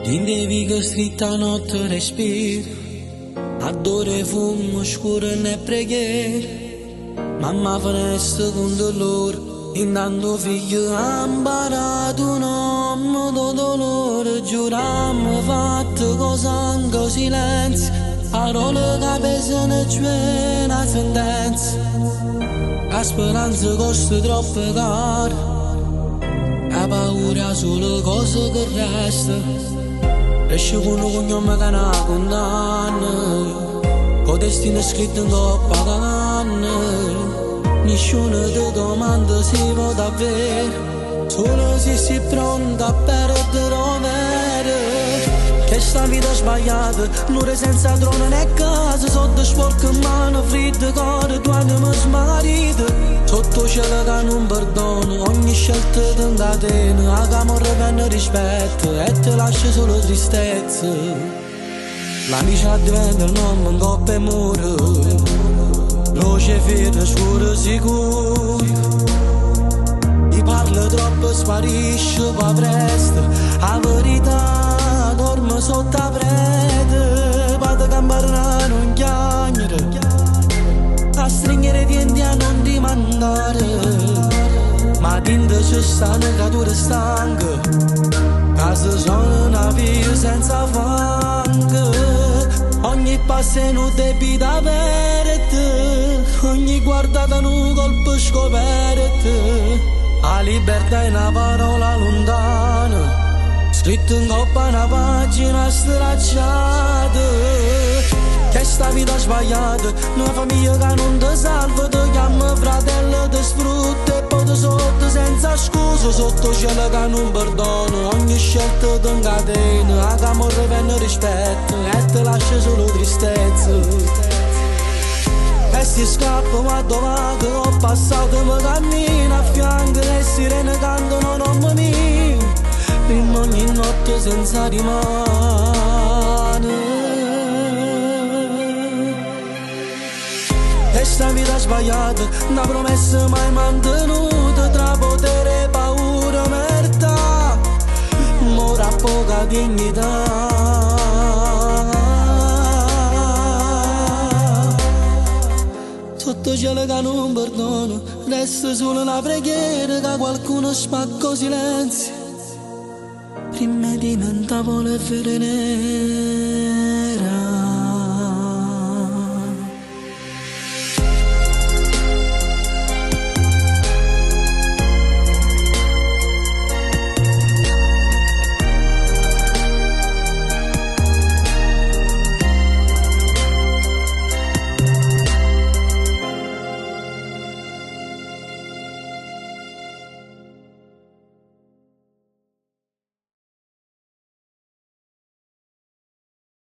Dindevi che scritta notte respiro, adore fumo scuro e preghiera. Mamma finestra con dolore, intanto figlio ha imparato un nome da dolore. Giurammo fatto cosa anche silenzio, parole che pesano c'è una sentenza. La speranza costa troppo cara, la paura solo cosa che resta. Esce con un cognome che non condanna, con destino scritto in coppa da canna. Nessuno ti domanda se va davvero, solo se sei pronta a perdere o vero. Che sta vita sbagliata, l'ora senza trono né casa, sotto sporco in mano, freddo cuore, tu anima smarrita. Sotto cielo che non perdono, ogni scelta ti incatena, che amore prende rispetto e ti lascia solo tristezza. L'amica diventa il nome in coppa e muro, luce fede, scuro sicuro. Ti parla troppo, sparisce, poi presto, la verità dorme sotto la prete. Vado a campare non chiagnere, a stringere i denti a non dimandare. Ma dentro c'è sta una creatura stanca, che si sono una via senza fango. Ogni passo è un debito aperto, ogni guardata è un colpo scoperto. La libertà è una parola lontana, scritto in coppa una pagina stracciata. Che sta vita sbagliata, una famiglia che non ti salva, ti chiama fratello, ti sfrutta e poi ti sotto senza scusa. Sotto cielo che non perdono, ogni scelta ti incatena, che amore prende rispetto e ti lascia solo tristezza. E si scappa ma dove che ho passato mi cammino a fianco e sirene cantano nome mio, in ogni notte senza rimane. E sta vita sbagliata, una promessa mai mantenuta, tra potere e paura, merda, ora poca dignità. Sotto cielo che non perdono, resta solo una preghiera che qualcuno spacca silenzio. Prima diventa polvere nera.